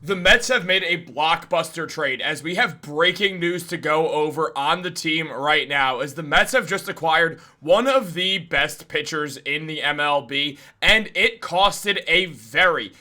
The Mets have made a blockbuster trade as we have breaking news to go over on the team right now, as the Mets have just acquired one of the best pitchers in the MLB, and it costed a very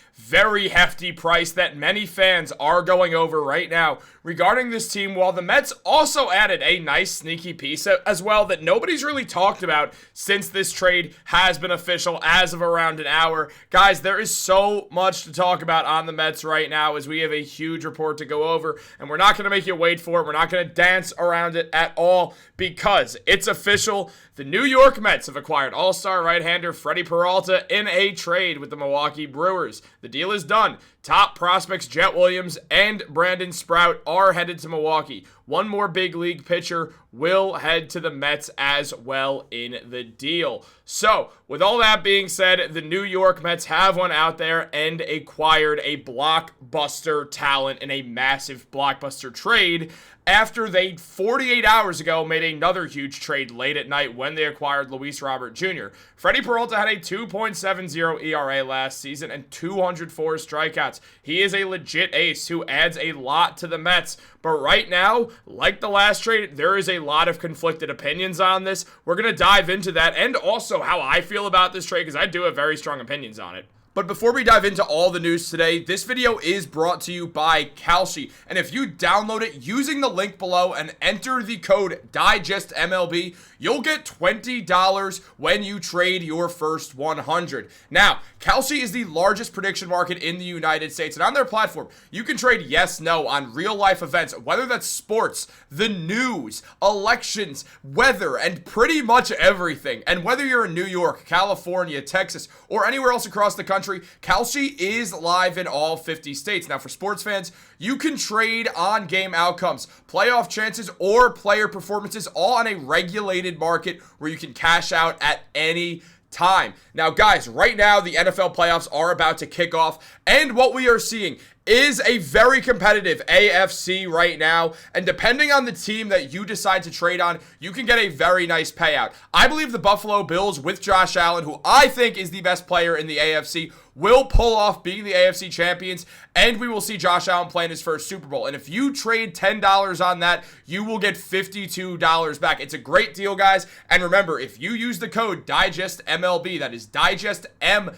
hefty price that many fans are going over right now regarding this team, while the Mets also added a nice sneaky piece as well that nobody's really talked about since this trade has been official as of around an hour. Guys, there is so much to talk about on the Mets right now as we have a huge report to go over, and we're not going to make you wait for it. We're not going to dance around it at all because it's official. The New York Mets have acquired all-star right-hander Freddy Peralta in a trade with the Milwaukee Brewers. The deal is done. Top prospects Jet Williams and Brandon Sprout are headed to Milwaukee. One more big league pitcher will head to the Mets as well in the deal. So, with all that being said, the New York Mets have went out there and acquired a blockbuster talent in a massive blockbuster trade after they 48 hours ago made another huge trade late at night when they acquired Luis Robert Jr. Freddy Peralta had a 2.70 ERA last season and 204 strikeouts. He is a legit ace who adds a lot to the Mets. But right now, like the last trade, there is a lot of conflicted opinions on this. We're going to dive into that and also how I feel about this trade because I do have very strong opinions on it. But before we dive into all the news today, this video is brought to you by Kalshi. And if you download it using the link below and enter the code DIGESTMLB, you'll get $20 when you trade your first 100. Now, Kalshi is the largest prediction market in the United States. And on their platform, you can trade yes, no on real life events, whether that's sports, the news, elections, weather, and pretty much everything. And whether you're in New York, California, Texas, or anywhere else across the country, Kalshi is live in all 50 states. Now, for sports fans, you can trade on game outcomes, playoff chances, or player performances, all on a regulated market where you can cash out at any time. Now, guys, right now, the NFL playoffs are about to kick off, and what we are seeing is a very competitive AFC right now, and depending on the team that you decide to trade on, you can get a very nice payout. I believe the Buffalo Bills with Josh Allen, who I think is the best player in the AFC, will pull off being the AFC champions, and we will see Josh Allen play in his first Super Bowl. And if you trade $10 on that, you will get $52 back. It's a great deal, guys. And remember, if you use the code DIGESTMLB, that is DIGESTMLB,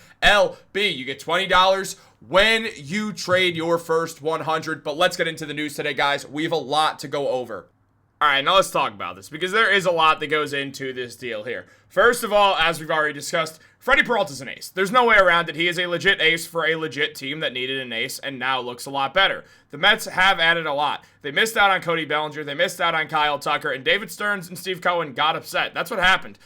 you get $20 when you trade your first 100. But let's get into the news today, guys. We have a lot to go over. All right, now let's talk about this because there is a lot that goes into this deal here. First of all, as we've already discussed, Freddy Peralta's an ace. There's no way around it. He is a legit ace for a legit team that needed an ace and now looks a lot better. The Mets have added a lot. They missed out on Cody Bellinger. They missed out on Kyle Tucker. And David Stearns and Steve Cohen got upset. That's what happened.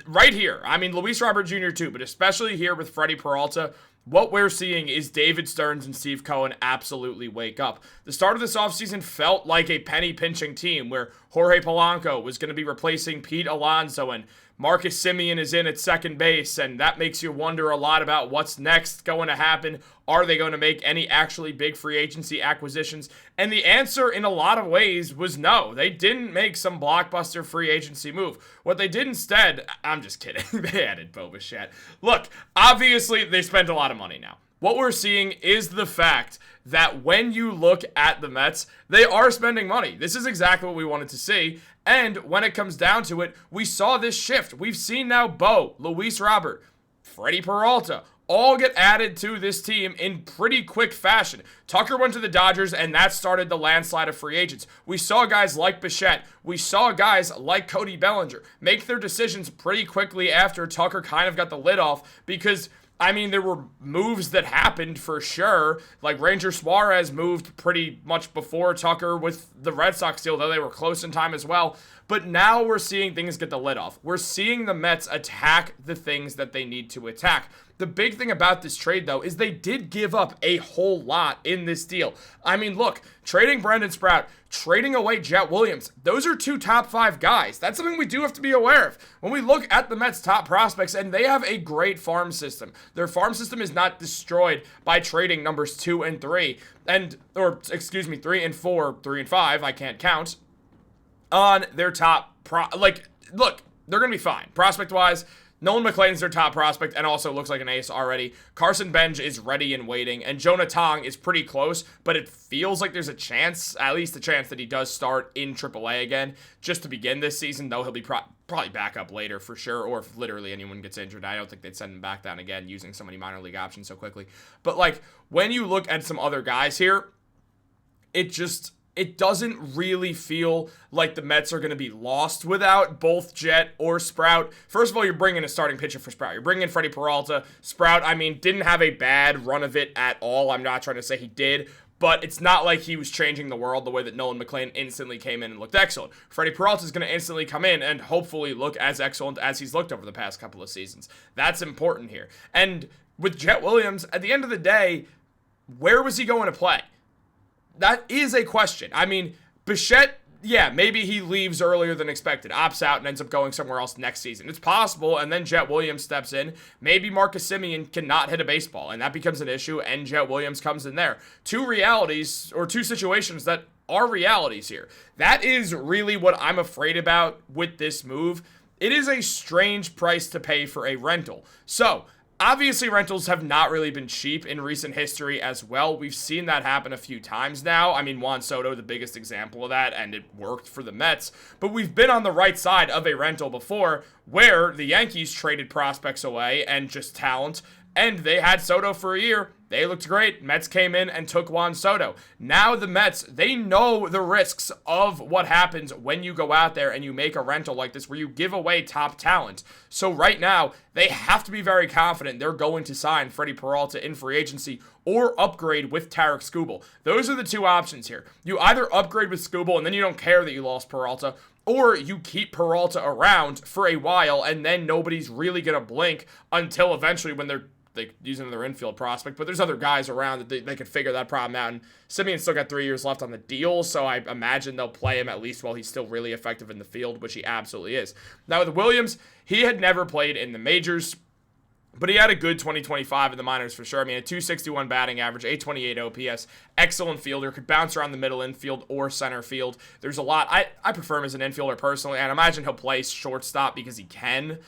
Right here. I mean, Luis Robert Jr. too, but especially here with Freddy Peralta, what we're seeing is David Stearns and Steve Cohen absolutely wake up. The start of this offseason felt like a penny-pinching team where Jorge Polanco was going to be replacing Pete Alonso and Marcus Semien is in at second base, and that makes you wonder a lot about what's next going to happen. Are they going to make any actually big free agency acquisitions? And the answer in a lot of ways was no. They didn't make some blockbuster free agency move. What they did instead, I'm just kidding, they added Bo Bichette. Look, obviously they spent a lot of money now. What we're seeing is the fact that when you look at the Mets, they are spending money. This is exactly what we wanted to see. And when it comes down to it, we saw this shift. We've seen now Bo, Luis Robert, Freddy Peralta, all get added to this team in pretty quick fashion. Tucker went to the Dodgers, and that started the landslide of free agents. We saw guys like Bichette. We saw guys like Cody Bellinger make their decisions pretty quickly after Tucker kind of got the lid off because, I mean, there were moves that happened for sure. Like Ranger Suarez moved pretty much before Tucker with the Red Sox deal, though they were close in time as well. But now we're seeing things get the lid off. We're seeing the Mets attack the things that they need to attack. The big thing about this trade, though, is they did give up a whole lot in this deal. I mean, look, trading Brandon Sprout, trading away Jet Williams, those are two top 5 guys. That's something we do have to be aware of. When we look at the Mets' top prospects, and they have a great farm system. Their farm system is not destroyed by trading numbers 2 and 3, or 3 and 4, 3 and 5, I can't count, on their top look, they're going to be fine. Prospect-wise, Nolan McLean's their top prospect and also looks like an ace already. Carson Benj is ready and waiting, and Jonah Tong is pretty close, but it feels like there's a chance, at least a chance, that he does start in AAA again just to begin this season, though he'll be probably back up later for sure, or if literally anyone gets injured. I don't think they'd send him back down again using so many minor league options so quickly. But, like, when you look at some other guys here, it doesn't really feel like the Mets are going to be lost without both Jet or Sprout. First of all, you're bringing a starting pitcher for Sprout. You're bringing in Freddy Peralta. Sprout, I mean, didn't have a bad run of it at all. I'm not trying to say he did, but it's not like he was changing the world the way that Nolan McLean instantly came in and looked excellent. Freddy Peralta is going to instantly come in and hopefully look as excellent as he's looked over the past couple of seasons. That's important here. And with Jet Williams, at the end of the day, where was he going to play? That is a question. I mean, Bichette, yeah, maybe he leaves earlier than expected, opts out and ends up going somewhere else next season. It's possible, and then Jet Williams steps in. Maybe Marcus Semien cannot hit a baseball, and that becomes an issue, and Jet Williams comes in there. Two realities, or two situations that are realities here. That is really what I'm afraid about with this move. It is a strange price to pay for a rental. So, obviously, rentals have not really been cheap in recent history as well. We've seen that happen a few times now. I mean, Juan Soto, the biggest example of that, and it worked for the Mets. But we've been on the right side of a rental before where the Yankees traded prospects away and just talent, and they had Soto for a year. They looked great. Mets came in and took Juan Soto. Now the Mets, they know the risks of what happens when you go out there and you make a rental like this where you give away top talent. So right now, they have to be very confident they're going to sign Freddy Peralta in free agency or upgrade with Tarek Skubal. Those are the two options here. You either upgrade with Skubal and then you don't care that you lost Peralta, or you keep Peralta around for a while and then nobody's really going to blink until eventually when they're using their infield prospect, but there's other guys around that they could figure that problem out, and Simeon's still got 3 years left on the deal, so I imagine they'll play him at least while he's still really effective in the field, which he absolutely is. Now with Williams, he had never played in the majors, but he had a good 2025 in the minors for sure. I mean, a 261 batting average, 828 OPS, excellent fielder, could bounce around the middle infield or center field. There's a lot. I prefer him as an infielder personally, and I imagine he'll play shortstop because he can.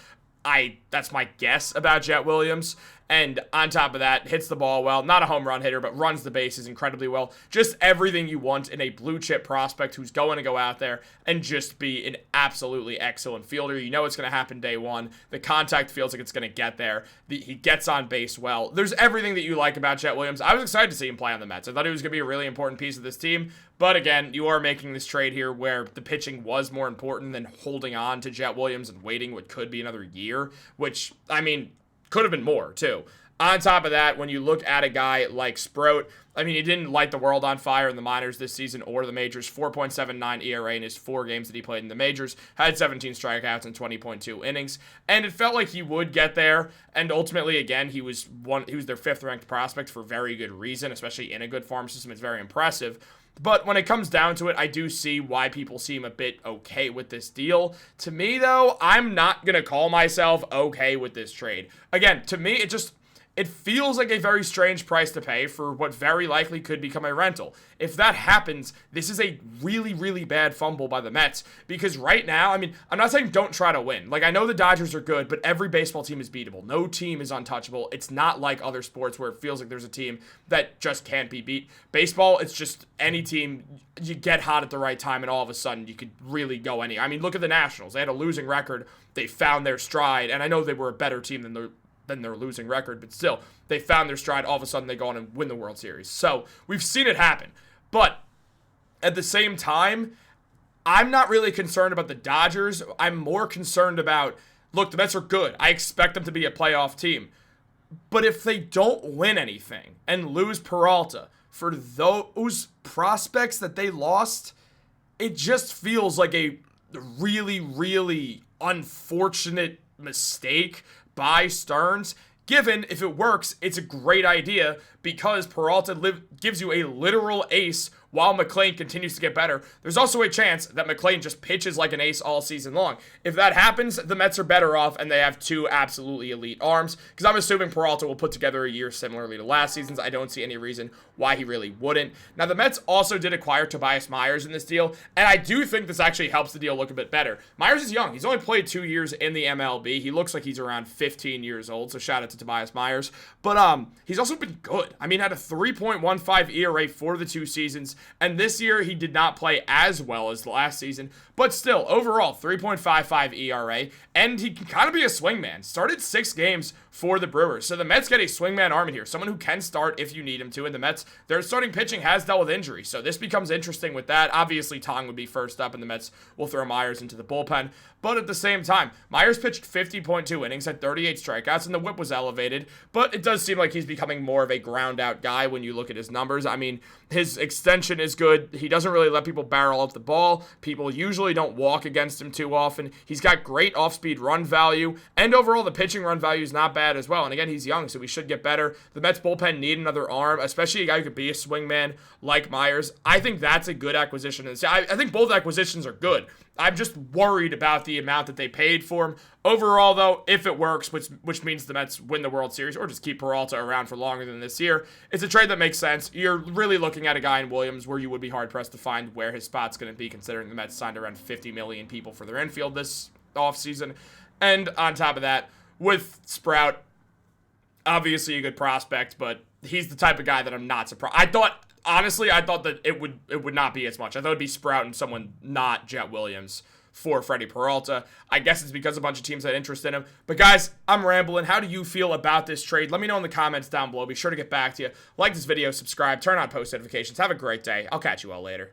That's my guess about Jet Williams. And on top of that, hits the ball well. Not a home run hitter, but runs the bases incredibly well. Just everything you want in a blue chip prospect who's going to go out there and just be an absolutely excellent fielder. You know it's going to happen day one. The contact feels like it's going to get there. He gets on base well. There's everything that you like about Jet Williams. I was excited to see him play on the Mets. I thought he was going to be a really important piece of this team. But again, you are making this trade here where the pitching was more important than holding on to Jet Williams and waiting what could be another year, which, I mean, could have been more, too. On top of that, when you look at a guy like Sprout, I mean, he didn't light the world on fire in the minors this season or the majors. 4.79 ERA in his 4 games that he played in the majors. Had 17 strikeouts and 20.2 innings. And it felt like he would get there. And ultimately, again, he was their 5th-ranked prospect for very good reason, especially in a good farm system. It's very impressive. But when it comes down to it, I do see why people seem a bit okay with this deal. To me, though, I'm not going to call myself okay with this trade. Again, to me, it feels like a very strange price to pay for what very likely could become a rental. If that happens, this is a really, really bad fumble by the Mets. Because right now, I mean, I'm not saying don't try to win. Like, I know the Dodgers are good, but every baseball team is beatable. No team is untouchable. It's not like other sports where it feels like there's a team that just can't be beat. Baseball, it's just any team, you get hot at the right time, and all of a sudden, you could really go any. I mean, look at the Nationals. They had a losing record. They found their stride, and I know they were a better team than their losing record, but still, they found their stride. All of a sudden, they go on and win the World Series. So, we've seen it happen. But at the same time, I'm not really concerned about the Dodgers. I'm more concerned about, look, the Mets are good. I expect them to be a playoff team. But if they don't win anything and lose Peralta for those prospects that they lost, it just feels like a really, really unfortunate mistake by Stearns. Given, if it works, it's a great idea because Peralta gives you a literal ace while McLean continues to get better. There's also a chance that McLean just pitches like an ace all season long. If that happens, the Mets are better off, and they have two absolutely elite arms, because I'm assuming Peralta will put together a year similarly to last season's. I don't see any reason why he really wouldn't. Now, the Mets also did acquire Tobias Myers in this deal, and I do think this actually helps the deal look a bit better. Myers is young. He's only played 2 years in the MLB. He looks like he's around 15 years old, so shout out to Tobias Myers. But he's also been good. I mean, had a 3.15 ERA for the 2 seasons, and this year he did not play as well as last season, but still, overall, 3.55 ERA, and he can kind of be a swingman. Started 6 games for the Brewers, so the Mets get a swingman arm in here, someone who can start if you need him to, and the Mets, their starting pitching has dealt with injury, so this becomes interesting with that. Obviously, Tong would be first up, and the Mets will throw Myers into the bullpen, but at the same time, Myers pitched 50.2 innings, had 38 strikeouts, and the whip was elevated, but it does seem like he's becoming more of a ground-out guy when you look at his numbers. I mean, his extension is good. He doesn't really let people barrel up the ball. People usually don't walk against him too often. He's got great off-speed run value, and overall, the pitching run value is not bad as well. And again, he's young, so he should get better. The Mets bullpen need another arm, especially a guy who could be a swingman like Myers. I think that's a good acquisition. And I think both acquisitions are good. I'm just worried about the amount that they paid for him. Overall, though, if it works, which means the Mets win the World Series or just keep Peralta around for longer than this year, it's a trade that makes sense. You're really looking at a guy in Williams where you would be hard-pressed to find where his spot's going to be, considering the Mets signed around 50 million people for their infield this offseason. And on top of that, with Sprout, obviously a good prospect, but he's the type of guy that I'm not surprised. Honestly, I thought that it would not be as much. I thought it'd be Sprout and someone not Jet Williams for Freddy Peralta. I guess it's because a bunch of teams had interest in him. But guys, I'm rambling. How do you feel about this trade? Let me know in the comments down below. Be sure to get back to you. Like this video, subscribe, turn on post notifications. Have a great day. I'll catch you all later.